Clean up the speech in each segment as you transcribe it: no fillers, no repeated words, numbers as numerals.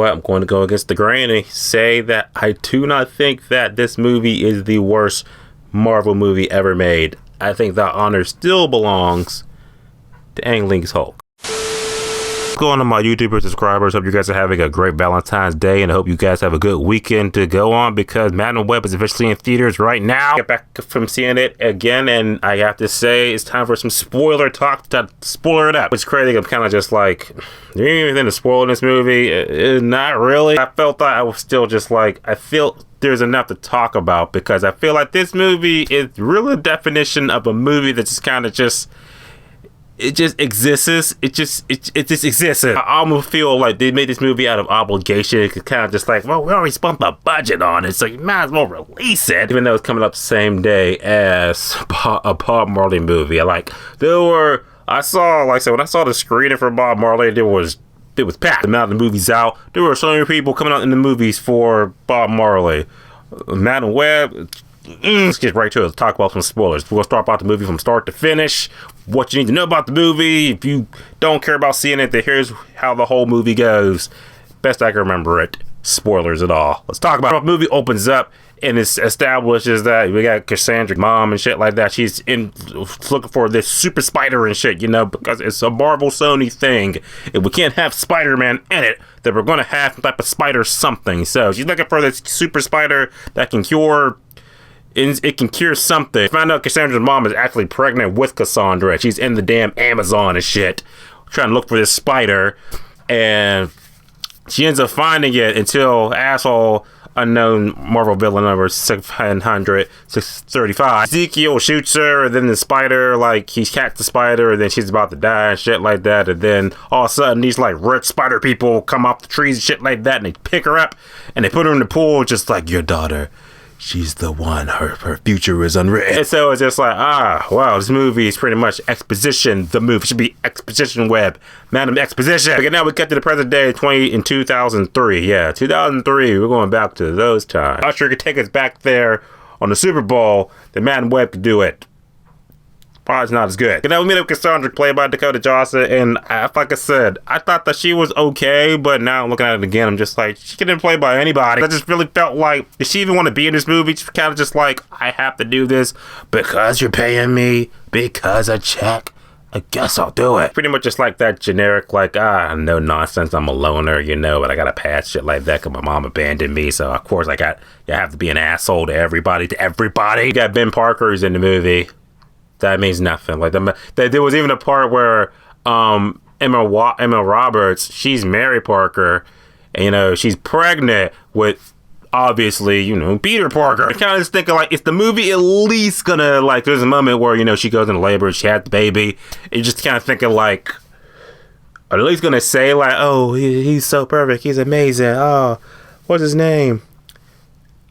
what? I'm going to go against the grain and say that I do not think that this movie is the worst Marvel movie ever made. I think that honor still belongs to Ang Lee's Hulk. Going to my YouTuber subscribers, hope you guys are having a great Valentine's Day, and I hope you guys have a good weekend to go on, because Madam Web is officially in theaters right now. Get back from seeing it again, and I have to say it's time for some spoiler talk to spoiler it up. It's crazy. I'm kind of just like, there ain't anything to spoil in this movie. Not really. I felt that I was still just like, I feel there's enough to talk about, because I feel like this movie is really the definition of a movie that just kind of just, it just exists. It just exists. I almost feel like they made this movie out of obligation. It's kind of just like, well, we already spent the budget on it, so you might as well release it. Even though it's coming up the same day as a Bob Marley movie. I saw when I saw the screening for Bob Marley, it was packed. Now the movie's out. There were so many people coming out in the movies for Bob Marley. Madam Web. Let's get right to it. Let's talk about some spoilers. We'll start about the movie from start to finish. What you need to know about the movie. If you don't care about seeing it, then here's how the whole movie goes. Best I can remember it. Spoilers at all. Let's talk about how the movie opens up, and it establishes that we got Cassandra's mom and shit like that. She's looking for this super spider and shit, because it's a Marvel Sony thing. If we can't have Spider-Man in it, then we're going to have some type of spider something. So she's looking for this super spider that can cure... It can cure something. Find out Cassandra's mom is actually pregnant with Cassandra. She's in the damn Amazon and shit, trying to look for this spider, and she ends up finding it until asshole unknown Marvel villain number 635 Ezekiel shoots her, and then the spider, he's catch the spider, and then she's about to die and shit like that, and then all of a sudden these rich spider people come off the trees and shit like that, and they pick her up and they put her in the pool, just like, your daughter, she's the one. Her future is unwritten. And so it's just like, wow, this movie is pretty much exposition. The movie should be Exposition Web. Madam Exposition. Okay, now we get to the present day, 2003. Yeah, 2003. We're going back to those times. Usher could take us back there on the Super Bowl. The Madam Web could do it. Probably not as good. And now we meet up with Cassandra, played by Dakota Johnson, and like I said, I thought that she was okay, but now looking at it again, I'm just like, she couldn't play by anybody. I just really felt like, did she even want to be in this movie? She's kind of just like, I have to do this because you're paying me, because a check. I guess I'll do it. Pretty much just like that generic, no nonsense, I'm a loner, but I gotta pass shit like that because my mom abandoned me, so of course I have to be an asshole to everybody. You got Ben Parker who's in the movie. That means nothing. There was even a part where Emma Roberts, she's Mary Parker, and she's pregnant with, obviously, Peter Parker. I kind of just thinking, is the movie at least gonna, there's a moment where, she goes into labor and she had the baby. You just kind of thinking, are they at least gonna say, oh, he's so perfect, he's amazing, oh, what's his name?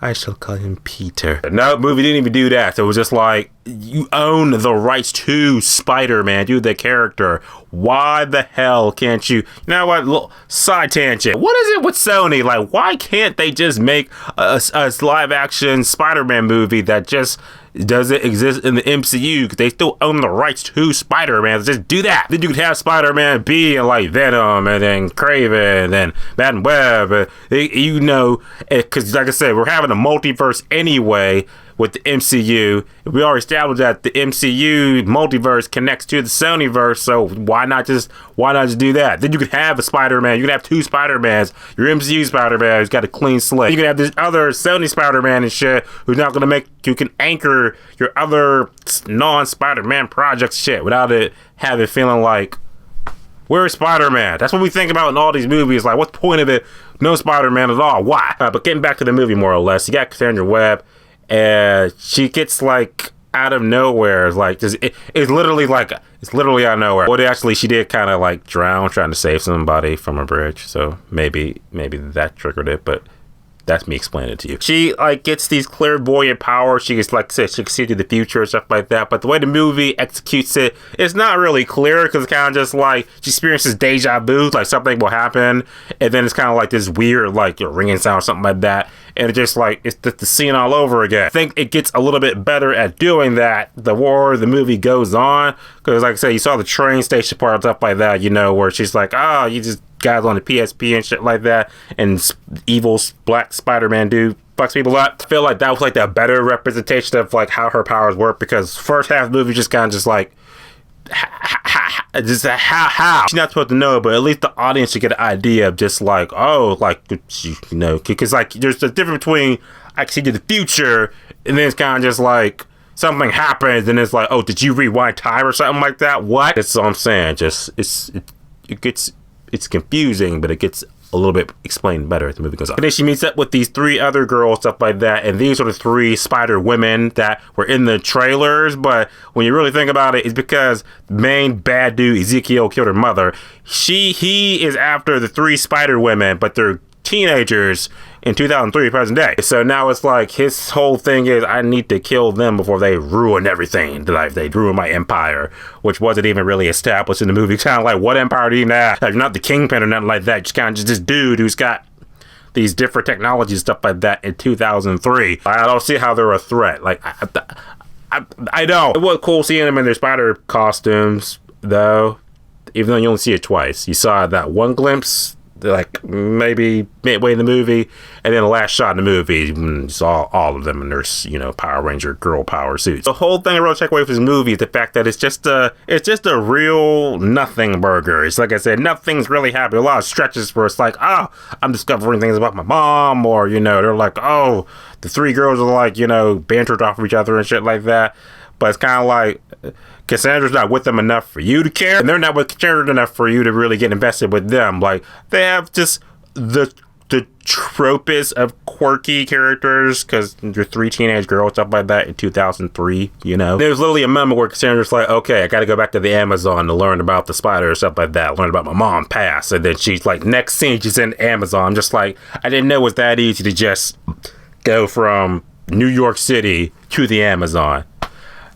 I shall call him Peter. No, movie didn't even do that. So it was just like, you own the rights to Spider-Man, do the character. Why the hell can't you? You know what? Little side tangent. What is it with Sony? Why can't they just make a live-action Spider-Man movie that just doesn't exist in the MCU? Because they still own the rights to Spider-Man. Just do that. Then you could have Spider-Man be in Venom, and then Kraven, and then Madam Web. Because like I said, we're having a multiverse anyway with the MCU. We already established that the MCU multiverse connects to the Sonyverse, so why not just do that? Then you could have a Spider-Man. You could have two Spider-Mans. Your MCU Spider-Man who's got a clean slate. You can have this other Sony Spider-Man and shit who can anchor your other non-Spider-Man projects shit without it having feeling like, where's Spider-Man? That's what we think about in all these movies. What's the point of it? No Spider-Man at all. Why? But getting back to the movie more or less, you got Cassandra Webb, and she gets out of nowhere. It's literally out of nowhere. Well, actually, she did kind of drown trying to save somebody from a bridge. So maybe that triggered it, but that's me explaining it to you. She gets these clairvoyant powers. She gets she can see through the future and stuff like that. But the way the movie executes it, it's not really clear, because it's kind of just she experiences deja vu, something will happen, and then it's kind of this weird ringing sound or something like that, and it just it's the scene all over again. I think it gets a little bit better at doing that the more the movie goes on, because like I said, you saw the train station part and stuff like that, where she's you just guys on the PSP and shit like that, and evil black Spider-Man dude fucks people up. I feel like that was like the better representation of like how her powers work, because first half of the movie just kind of just like just how she's not supposed to know, but at least the audience should get an idea of just like, oh, like, you know, because like there's a difference between I can see to the future, and then it's kind of just like something happens and it's like, oh, did you rewind time or something like that? What? That's all I'm saying. Just it's confusing, but it gets a little bit explained better as the movie goes on. And then she meets up with these 3 other girls, stuff like that, and these are the 3 spider women that were in the trailers, but when you really think about it, it's because the main bad dude, Ezekiel, killed her mother. He is after the 3 spider women, but they're teenagers in 2003 present day. So now it's like his whole thing is I need to kill them before they ruin everything. Like they ruin my empire, which wasn't even really established in the movie. Kind of like, what empire do you have? Like, you're not the kingpin or nothing like that. Just kind of just this dude who's got these different technologies, stuff like that in 2003. I don't see how they're a threat. Like I don't. It was cool seeing them in their spider costumes though, even though you only see it twice. You saw that one glimpse like maybe midway in the movie, and then the last shot in the movie, you saw all of them in their, you know, Power Ranger girl power suits. The whole thing I really take away from this movie is the fact that it's just a real nothing burger. It's like I said, nothing's really happening. A lot of stretches where it's like, oh, I'm discovering things about my mom, or, you know, they're like, oh, the 3 girls are like, you know, bantered off of each other and shit like that. But it's kind of like Cassandra's not with them enough for you to care, and they're not with Cassandra enough for you to really get invested with them. Like, they have just the tropes of quirky characters, because they're 3 teenage girls, stuff like that, in 2003, you know. There's literally a moment where Cassandra's like, okay, I gotta go back to the Amazon to learn about the spider, stuff like that, learn about my mom past, and then she's like, next scene, she's in Amazon. Just like, I didn't know it was that easy to just go from New York City to the Amazon.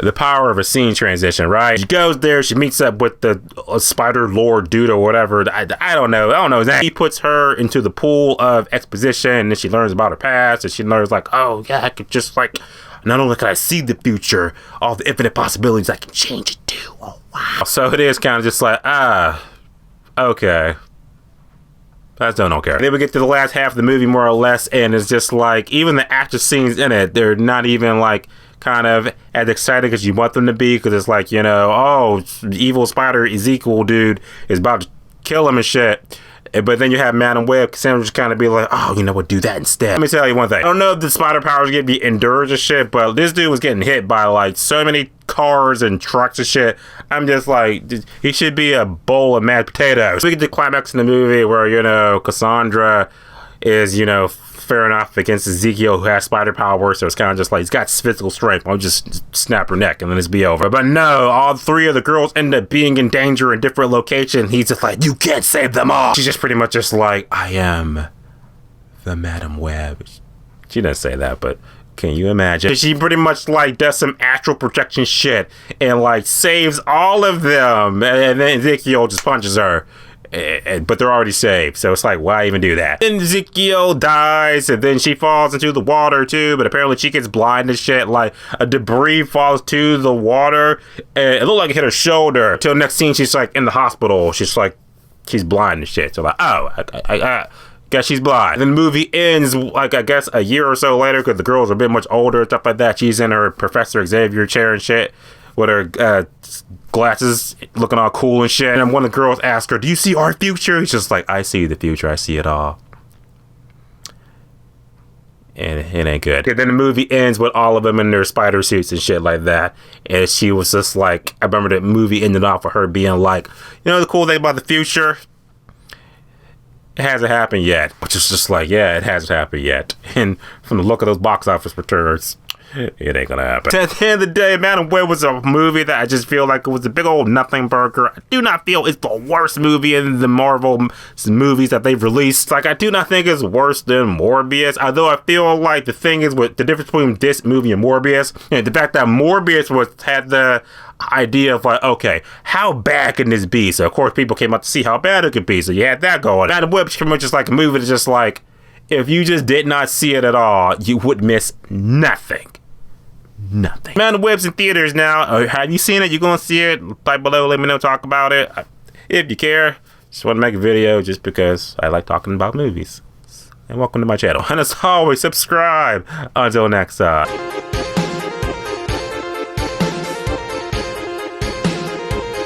The power of a scene transition, right? She goes there, she meets up with the spider lord dude or whatever. I don't know that. He puts her into the pool of exposition, and then she learns about her past, and she learns like, oh yeah, I could just like, not only can I see the future, all the infinite possibilities, I can change it too. Oh wow. So it is kind of just like, okay. I don't care. Then we get to the last half of the movie, more or less, and it's just like, even the action scenes in it, they're not even like kind of as exciting as you want them to be, because it's like, you know, oh, evil spider Ezekiel dude is about to kill him and shit. But then you have Madam Webb, Cassandra just kind of be like, oh, you know what, do that instead. Let me tell you one thing. I don't know if the spider powers get be endurance and shit, but this dude was getting hit by like so many cars and trucks and shit. I'm just like, he should be a bowl of mashed potatoes. We get the climax in the movie where, you know, Cassandra is, you know, fair enough against Ezekiel, who has spider power, so it's kind of just like, he's got physical strength, I'll just snap her neck and then it's be over. But no, all 3 of the girls end up being in danger in different locations. He's just like, you can't save them all. She's just pretty much just like, I am the Madam Webb. She doesn't say that, but can you imagine? She pretty much like does some astral projection shit and like saves all of them, and then Ezekiel just punches her. But they're already saved, so it's like, why even do that? Then Ezekiel dies, and then she falls into the water too, but apparently she gets blind and shit. Like, a debris falls to the water, and it looked like it hit her shoulder. Till next scene, she's like in the hospital. She's like, she's blind and shit. So like, oh, I guess she's blind. And then the movie ends, like, I guess a year or so later, because the girls are a bit much older, stuff like that. She's in her Professor Xavier chair and shit, with her glasses, looking all cool and shit. And one of the girls asks her, do you see our future? He's just like, I see the future, I see it all. And it ain't good. And then the movie ends with all of them in their spider suits and shit like that. And she was just like, I remember the movie ended off with her being like, you know the cool thing about the future? It hasn't happened yet. Which is just like, yeah, it hasn't happened yet. And from the look of those box office returns, it ain't gonna happen. At the end of the day, Madam Web was a movie that I just feel like it was a big old nothing burger. I do not feel it's the worst movie in the Marvel movies that they've released. Like, I do not think it's worse than Morbius, although I feel like the thing is with the difference between this movie and Morbius, and the fact that Morbius had the idea of like, okay, how bad can this be? So of course people came out to see how bad it could be, so you had that going. Madam Web's pretty much just like a movie that's just like, if you just did not see it at all, you would miss nothing. Nothing. Madam Web's in theaters now. Have you seen it? You gonna see it? Type below, let me know, talk about it. If you care, Just want to make a video just because I like talking about movies. And welcome to my channel. And as always, subscribe. Until next time.